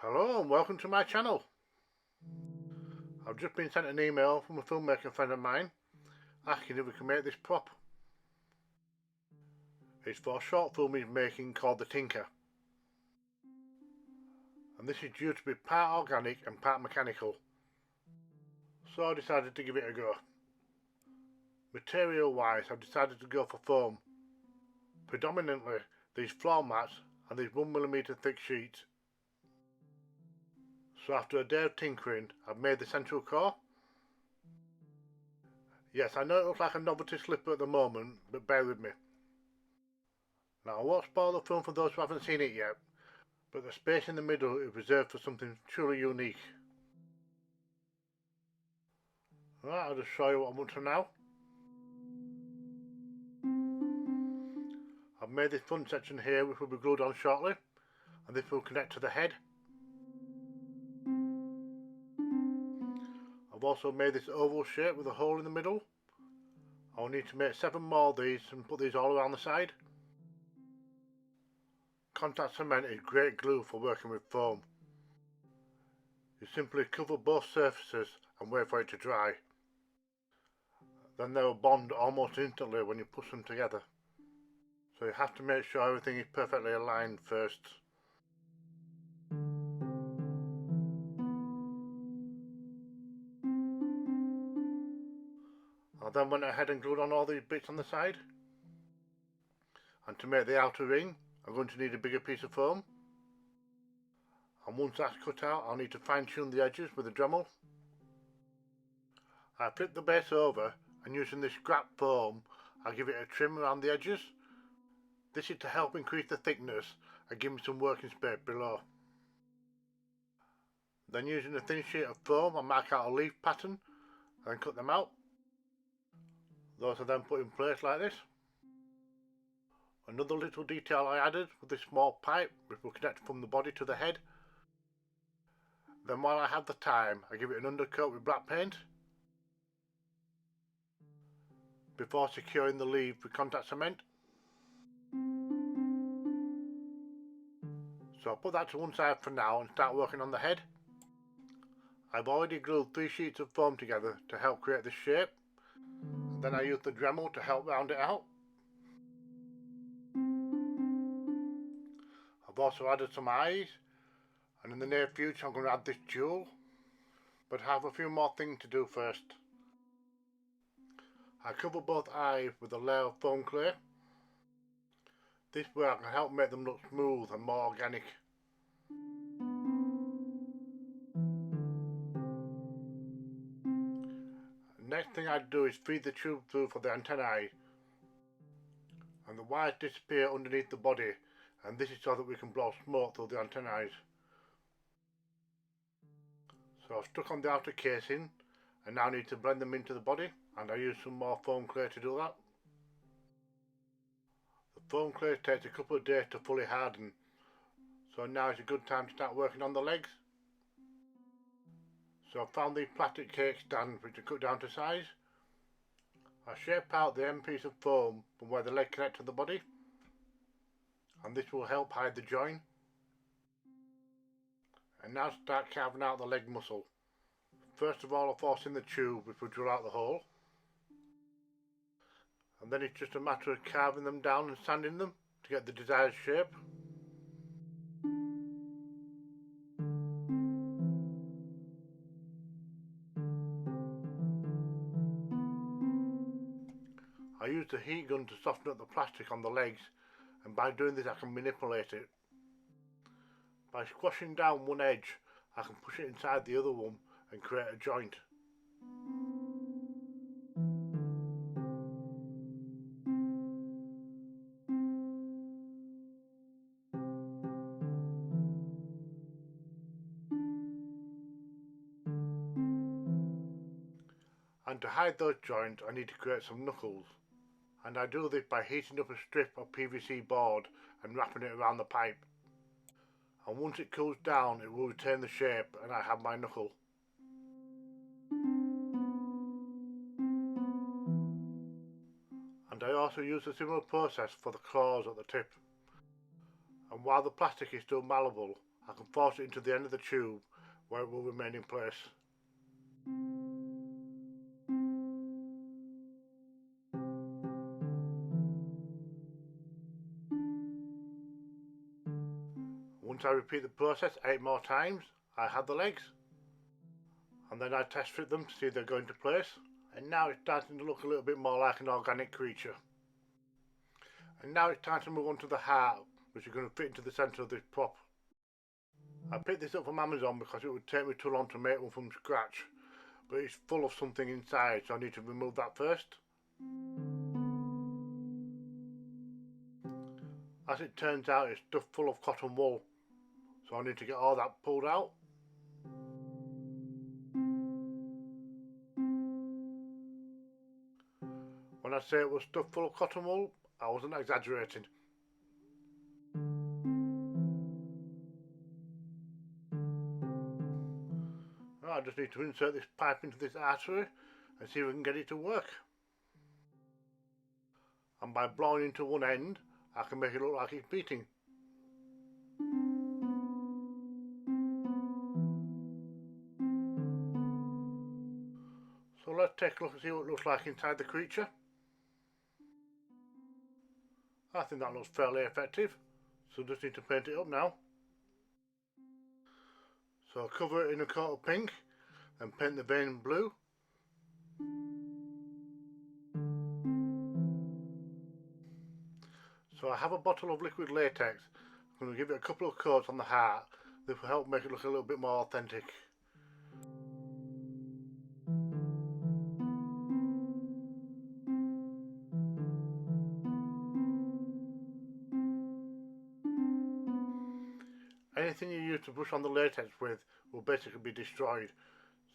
Hello and welcome to my channel. I've just been sent an email from a filmmaker friend of mine asking if we can make this prop. It's for a short film he's making called The Tinker. And this is due to be part organic and part mechanical. So I decided to give it a go. Material wise I've decided to go for foam. Predominantly these floor mats and these 1mm thick sheets. So after a day of tinkering I've made the central core. Yes, I know it looks like a novelty slipper at the moment, but bear with me. Now I won't spoil the film for those who haven't seen it yet, but the space in the middle is reserved for something truly unique. Right, I'll just show you what I'm up to now. I've made this front section here which will be glued on shortly, and this will connect to the head. I've also made this oval shape with a hole in the middle. I'll need to make 7 more of these and put these all around the side. Contact cement is great glue for working with foam. You simply cover both surfaces and wait for it to dry. Then they will bond almost instantly when you push them together. So you have to make sure everything is perfectly aligned first. I then went ahead and glued on all these bits on the side. And to make the outer ring, I'm going to need a bigger piece of foam. And once that's cut out, I'll need to fine tune the edges with a Dremel. I flip the base over and using this scrap foam, I'll give it a trim around the edges. This is to help increase the thickness and give me some working space below. Then using a thin sheet of foam, I mark out a leaf pattern and cut them out. Those are then put in place like this. Another little detail I added with this small pipe which will connect from the body to the head. Then while I have the time, I give it an undercoat with black paint before securing the leaf with contact cement. So I'll put that to one side for now and start working on the head. I've already glued 3 sheets of foam together to help create this shape. Then I use the Dremel to help round it out. I've also added some eyes, and in the near future I'm going to add this jewel, but I have a few more things to do first. I cover both eyes with a layer of foam clay. This way I can help make them look smooth and more organic. Next thing I do is feed the tube through for the antennae, and the wires disappear underneath the body, and this is so that we can blow smoke through the antennae. So I've stuck on the outer casing and now need to blend them into the body, and I use some more foam clay to do that. The foam clay takes a couple of days to fully harden, so now is a good time to start working on the legs. So I've found these plastic cake stands which are cut down to size. I shape out the end piece of foam from where the leg connects to the body, and this will help hide the join. And now start carving out the leg muscle. First of all I force in the tube which will drill out the hole, and then it's just a matter of carving them down and sanding them to get the desired shape. I use the heat gun to soften up the plastic on the legs, and by doing this I can manipulate it. By squashing down one edge I can push it inside the other one and create a joint. And to hide those joints I need to create some knuckles, and I do this by heating up a strip of PVC board and wrapping it around the pipe. And once it cools down it will retain the shape and I have my knuckle. And I also use a similar process for the claws at the tip. And while the plastic is still malleable, I can force it into the end of the tube where it will remain in place. Once I repeat the process 8 more times, I have the legs, and then I test fit them to see if they're going to place, and now it's starting to look a little bit more like an organic creature. And now it's time to move on to the heart, which is going to fit into the centre of this prop. I picked this up from Amazon because it would take me too long to make one from scratch, but it's full of something inside, so I need to remove that first. As it turns out, it's stuffed full of cotton wool, so I need to get all that pulled out. When I say it was stuffed full of cotton wool, I wasn't exaggerating. I just need to insert this pipe into this artery and see if we can get it to work. And by blowing into one end, I can make it look like it's beating. So let's take a look and see what it looks like inside the creature. I think that looks fairly effective, so just need to paint it up now. So I'll cover it in a coat of pink and paint the vein blue. So I have a bottle of liquid latex. I'm going to give it a couple of coats on the heart. This will help make it look a little bit more authentic. Anything you use to brush on the latex with will basically be destroyed,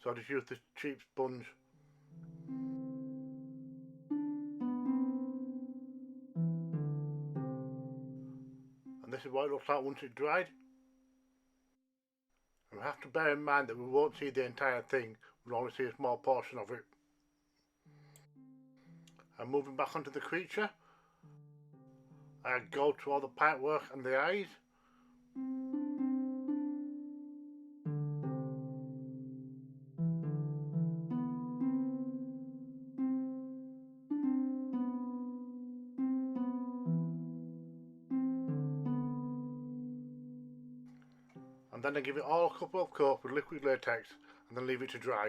so I just use this cheap sponge. And this is what it looks like once it's dried. And we have to bear in mind that we won't see the entire thing, we'll only see a small portion of it. And moving back onto the creature, I go to all the pipework and the eyes. And then I give it all a couple of coats with liquid latex and then leave it to dry.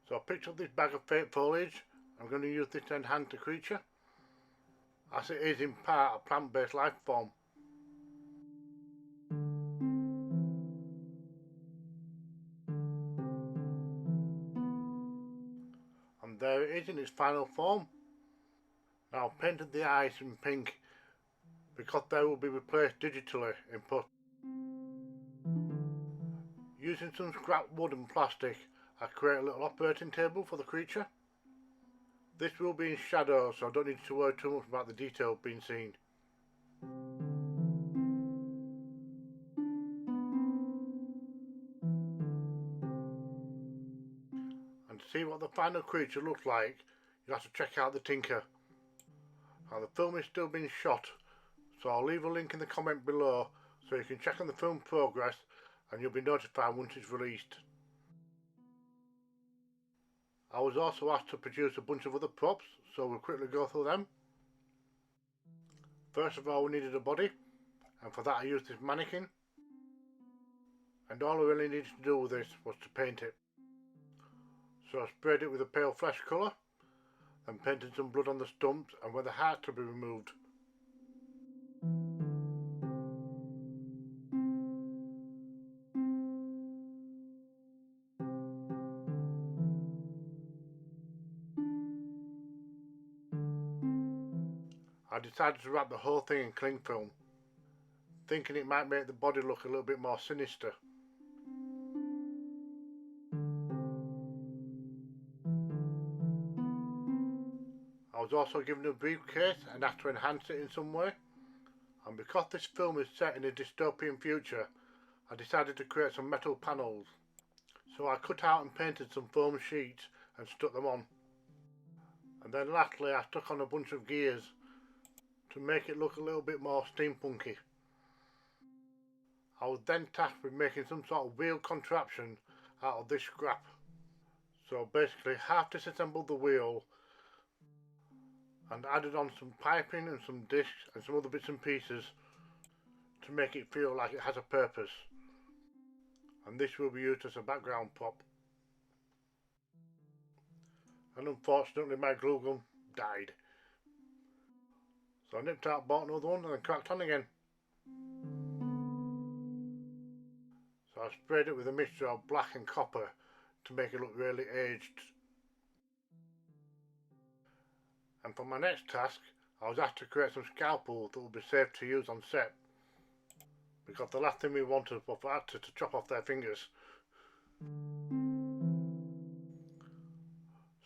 So I picked up this bag of fake foliage. I'm going to use this to enhance the creature, as it is in part a plant-based life form. And there it is in its final form. Now I've painted the eyes in pink because they will be replaced digitally in post. Using some scrap wood and plastic, I create a little operating table for the creature. This will be in shadow, so I don't need to worry too much about the detail being seen. And to see what the final creature looks like, you have to check out the Tinker. Now the film is still being shot, so I'll leave a link in the comment below so you can check on the film progress and you'll be notified once it's released. I was also asked to produce a bunch of other props, so we'll quickly go through them. First of all, we needed a body, and for that I used this mannequin. And all I really needed to do with this was to paint it. So I sprayed it with a pale flesh colour, and painted some blood on the stumps and where the heart to be removed. I decided to wrap the whole thing in cling film, thinking it might make the body look a little bit more sinister. I was also given a briefcase and asked to enhance it in some way, and because this film is set in a dystopian future, I decided to create some metal panels. So I cut out and painted some foam sheets and stuck them on. And then lastly I stuck on a bunch of gears to make it look a little bit more steampunky. I was then tasked with making some sort of wheel contraption out of this scrap. So basically half disassembled the wheel and added on some piping and some discs and some other bits and pieces to make it feel like it has a purpose. And this will be used as a background prop. And unfortunately my glue gun died. So I nipped out, bought another one and then cracked on again. So I sprayed it with a mixture of black and copper to make it look really aged. And for my next task, I was asked to create some scalpels that would be safe to use on set. Because the last thing we wanted was for actors to chop off their fingers.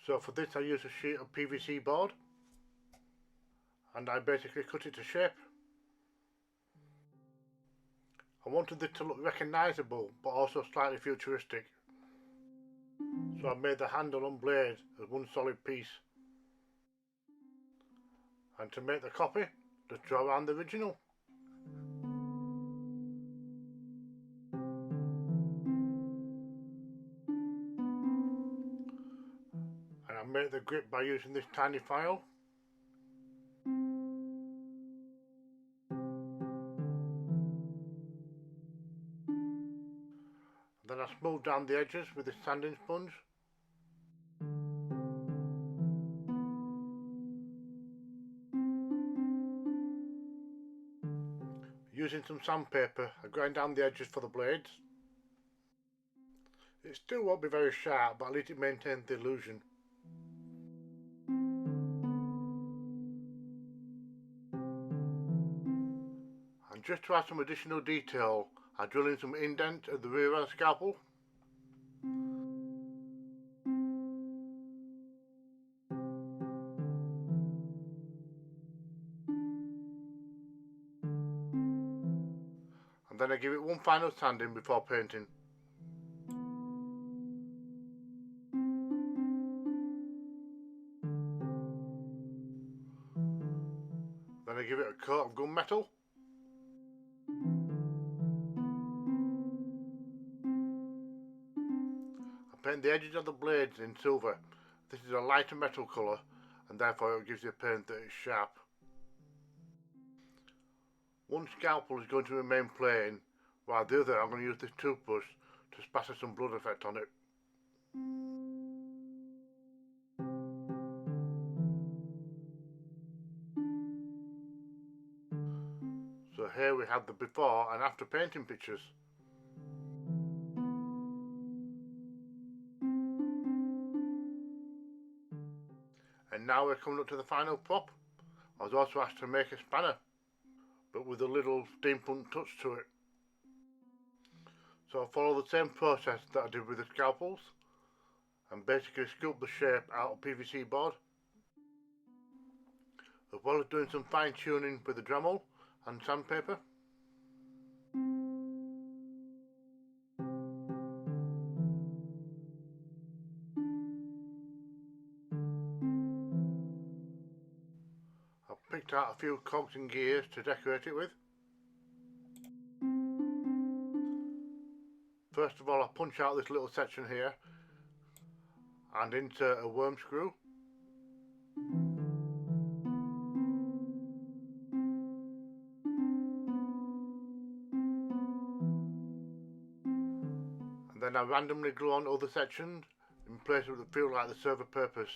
So for this I used a sheet of PVC board and I basically cut it to shape. I wanted it to look recognisable but also slightly futuristic. So I made the handle and blade as one solid piece. And to make the copy, just draw around the original. And I made the grip by using this tiny file. Then I smoothed down the edges with this sanding sponge. Using some sandpaper, I grind down the edges for the blades. It still won't be very sharp, but at least it maintains the illusion. And just to add some additional detail, I drill in some indent at the rear of the scalpel. And then I give it one final sanding before painting. Then I give it a coat of gunmetal. I paint the edges of the blades in silver. This is a lighter metal colour and therefore it gives you a paint that is sharp. One scalpel is going to remain plain, while the other I'm going to use this toothbrush to spatter some blood effect on it. So here we have the before and after painting pictures. And now we're coming up to the final prop. I was also asked to make a spanner, but with a little steampunk touch to it. So I follow the same process that I did with the scalpels and basically sculpt the shape out of PVC board, as well as doing some fine tuning with the Dremel and sandpaper. I've picked out a few cogs and gears to decorate it with. First of all, I punch out this little section here and insert a worm screw. And then I randomly glue on other sections in places that feel like they serve a purpose.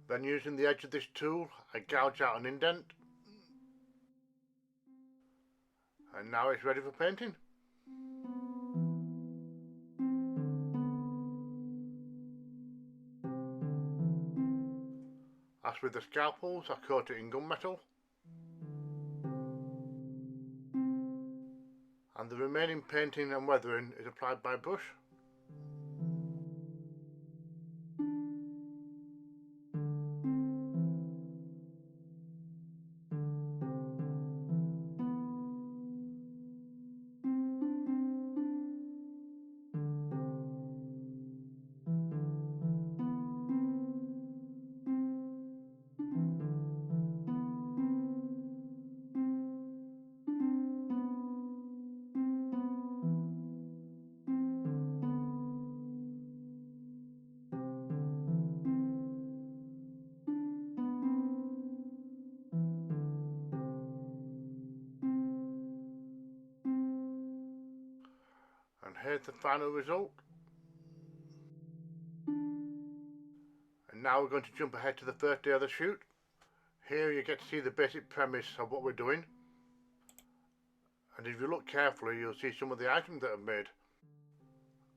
Then using the edge of this tool, I gouge out an indent. And now it's ready for painting. As with the scalpels, I coat it in gunmetal. And the remaining painting and weathering is applied by brush. here's the final result. And now we're going to jump ahead to the first day of the shoot. Here you get to see the basic premise of what we're doing. And if you look carefully, you'll see some of the items that I've made.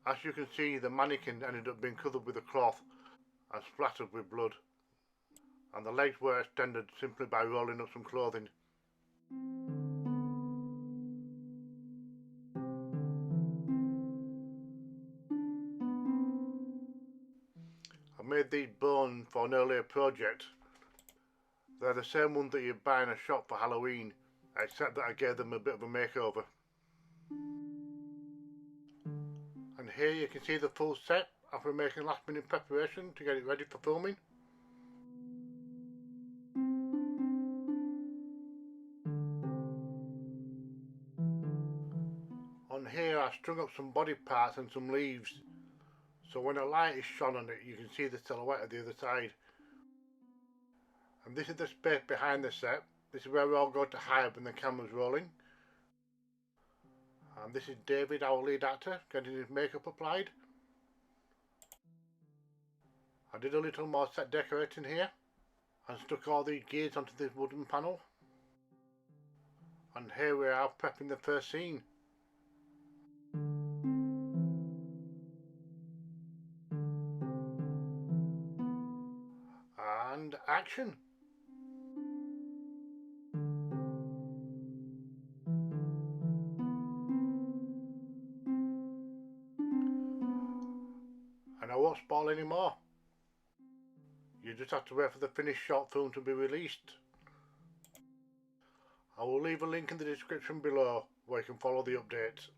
As you can see, the mannequin ended up being covered with a cloth and splattered with blood. And the legs were extended simply by rolling up some clothing. I made these bones for an earlier project. They're the same ones that you buy in a shop for Halloween, except that I gave them a bit of a makeover. And here you can see the full set after making last minute preparation to get it ready for filming. On here I strung up some body parts and some leaves, so when a light is shone on it you can see the silhouette of the other side. And this is the space behind the set. This is where we all go to hide when the camera's rolling. And this is David, our lead actor, getting his makeup applied. I did a little more set decorating here and stuck all these gears onto this wooden panel. And here we are prepping the first scene. And action! And I won't spoil any more. You just have to wait for the finished short film to be released. I will leave a link in the description below where you can follow the updates.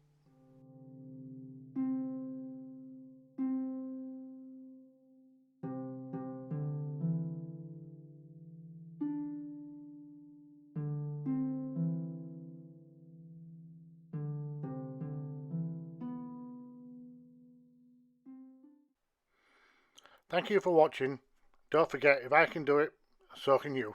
Thank you for watching. Don't forget, if I can do it, so can you.